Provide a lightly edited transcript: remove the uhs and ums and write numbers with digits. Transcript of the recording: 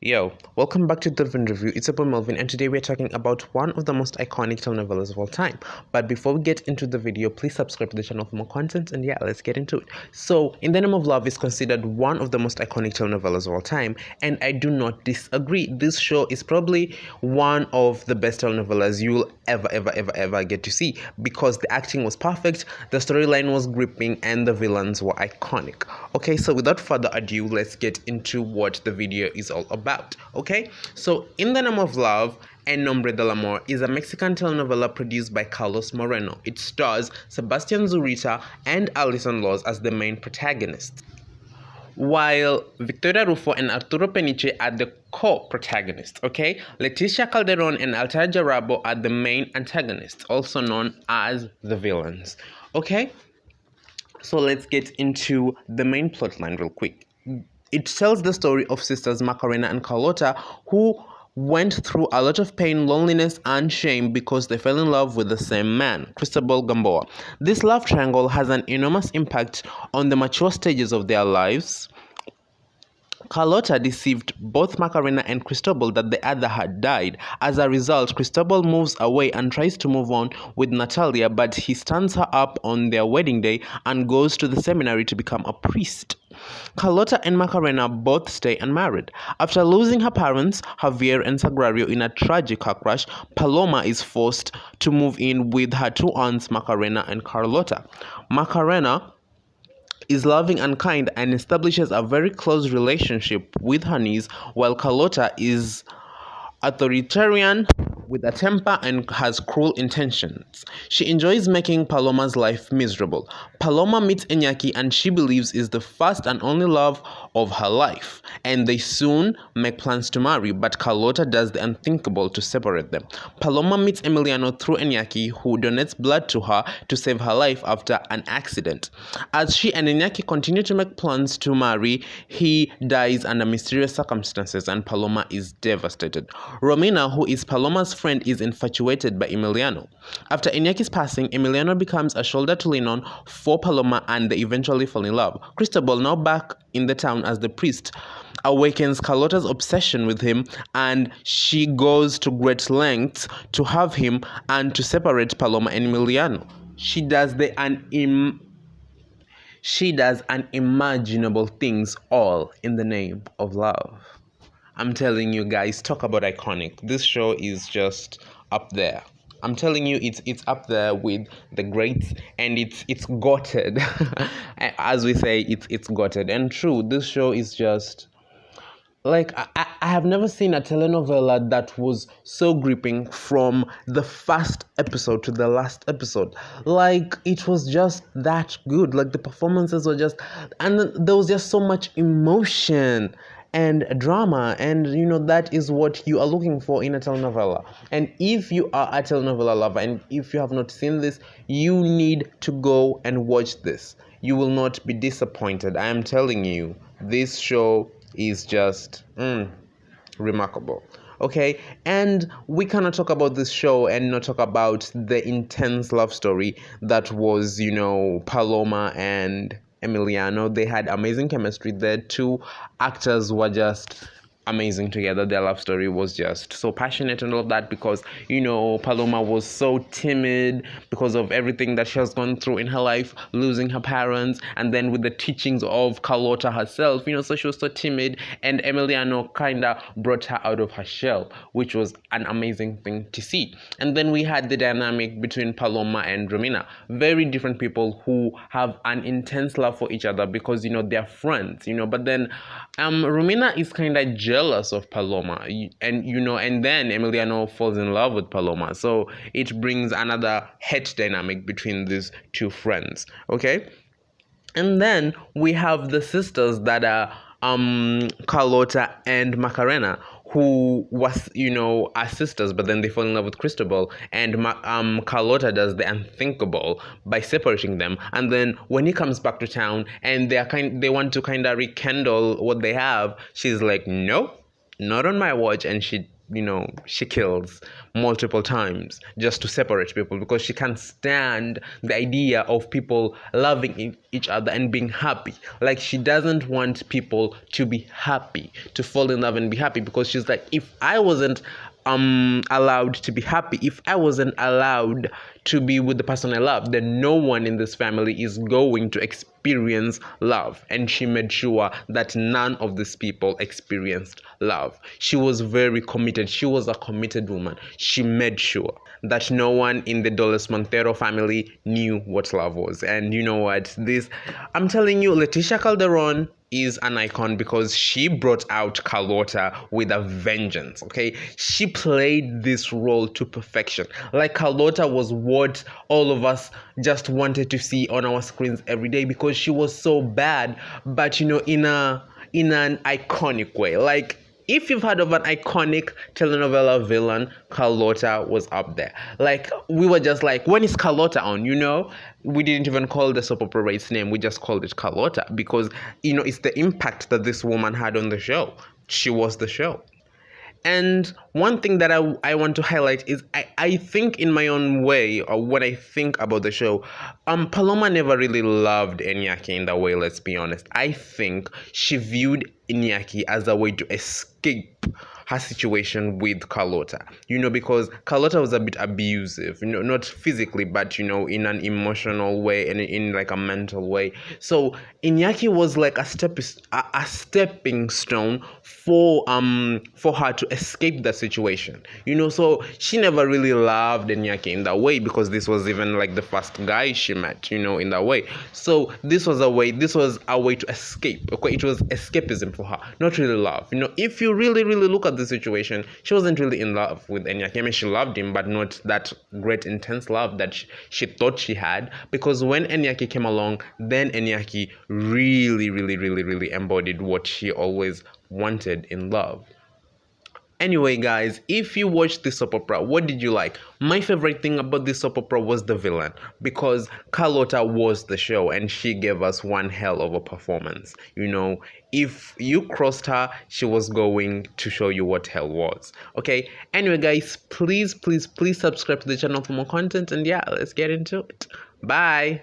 Yo, welcome back to the Dolphin Review. It's about Melvin, and today we're talking about one of the most iconic telenovelas of all time. But before we get into the video, please subscribe to the channel for more content, and yeah, let's get into it. So, In the Name of Love is considered one of the most iconic telenovelas of all time, and I do not disagree. This show is probably one of the best telenovelas you'll ever get to see because the acting was perfect, the storyline was gripping, and the villains were iconic. Okay, so without further ado, let's get into what the video is all about. Okay, so In the Name of Love and Nombre del Amor is a Mexican telenovela produced by Carlos Moreno. It stars Sebastian Zurita and Alison Laws as the main protagonists, while Victoria Rufo and Arturo Peniche are the co-protagonists. Okay, Leticia Calderon and Altair Jarabo are the main antagonists, also known as the villains. Okay, so let's get into the main plotline real quick. It tells the story of sisters Macarena and Carlota, who went through a lot of pain, loneliness, and shame because they fell in love with the same man, Cristobal Gamboa. This love triangle has an enormous impact on the mature stages of their lives. Carlota deceived both Macarena and Cristobal that the other had died. As a result, Cristobal moves away and tries to move on with Natalia, but he stands her up on their wedding day and goes to the seminary to become a priest. Carlota and Macarena both stay unmarried. After losing her parents, Javier and Sagrario, in a tragic car crash, Paloma is forced to move in with her two aunts, Macarena and Carlota. Macarena is loving and kind and establishes a very close relationship with her niece, while Carlota is authoritarian with a temper and has cruel intentions. She enjoys making Paloma's life miserable. Paloma meets Iñaki and she believes is the first and only love of her life, and they soon make plans to marry, but Carlota does the unthinkable to separate them. Paloma meets Emiliano through Iñaki, who donates blood to her to save her life after an accident. As she and Iñaki continue to make plans to marry, he dies under mysterious circumstances and Paloma is devastated. Romina, who is Paloma's friend, is infatuated by Emiliano. After Iñaki's passing, Emiliano becomes a shoulder to lean on for Paloma and they eventually fall in love. Cristobal, now back in the town as the priest, awakens Carlota's obsession with him, and she goes to great lengths to have him and to separate Paloma and Emiliano. She does unimaginable things, all in the name of love. I'm telling you guys, talk about iconic. This show is just up there. I'm telling you, it's up there with the greats, and it's goated. As we say, it's goated. And true, this show is just like I have never seen a telenovela that was so gripping from the first episode to the last episode. Like, it was just that good. Like, the performances were just, and there was just so much emotion and drama, and that is what you are looking for in a telenovela. And if you are a telenovela lover and if you have not seen this, you need to go and watch this. You will not be disappointed. I am telling you, this show is just remarkable. Okay, and we cannot talk about this show and not talk about the intense love story that was Paloma and Emiliano. They had amazing chemistry. The two actors were just amazing together. Their love story was just so passionate and all of that because Paloma was so timid because of everything that she has gone through in her life, losing her parents, and then with the teachings of Carlota herself, so she was so timid, and Emiliano kinda brought her out of her shell, which was an amazing thing to see. And then we had the dynamic between Paloma and Romina, very different people who have an intense love for each other because they're friends, but then Romina is kinda jealous of Paloma, and then Emiliano falls in love with Paloma, so it brings another hate dynamic between these two friends. Okay, and then we have the sisters that are Carlota and Macarena, who was are sisters, but then they fall in love with Cristobal, and Carlota does the unthinkable by separating them. And then when he comes back to town and they want to kind of rekindle what they have, she's like, no, not on my watch, and she she kills multiple times just to separate people, because she can't stand the idea of people loving each other and being happy. Like, she doesn't want people to be happy, to fall in love and be happy, because she's like, if I wasn't allowed to be happy, if I wasn't allowed to be with the person I love, then no one in this family is going to experience love. And she made sure that none of these people experienced love. She was very committed. She was a committed woman. She made sure that no one in the Dulles Montero family knew what love was. And you know what? I'm telling you, Leticia Calderon is an icon, because she brought out Carlota with a vengeance. Okay, she played this role to perfection. Like, Carlota was what all of us just wanted to see on our screens every day, because she was so bad, but in an iconic way. Like, if you've heard of an iconic telenovela villain, Carlota was up there. Like, we were just like, when is Carlota on? We didn't even call the soap opera its name. We just called it Carlota, because it's the impact that this woman had on the show. She was the show. And one thing that I want to highlight is I think, in my own way, or when I think about the show, Paloma never really loved Iñaki in that way, let's be honest. I think she viewed Iñaki as a way to escape her situation with Carlota, because Carlota was a bit abusive, not physically, but, in an emotional way and in like a mental way. So Iñaki was like a stepping stone for her to escape that situation, so she never really loved Iñaki in that way, because this was even like the first guy she met, in that way. So this was a way to escape. Okay, it was escapism for her, not really love. If you really look at the situation, she wasn't really in love with Iñaki. I mean, she loved him, but not that great intense love that she thought she had, because when Iñaki came along, then Iñaki really embodied what she always wanted in love. Anyway, guys, if you watched this soap opera, what did you like? My favorite thing about this soap opera was the villain, because Carlota was the show and she gave us one hell of a performance. If you crossed her, she was going to show you what hell was. Okay, anyway, guys, please subscribe to the channel for more content, and yeah, let's get into it. Bye.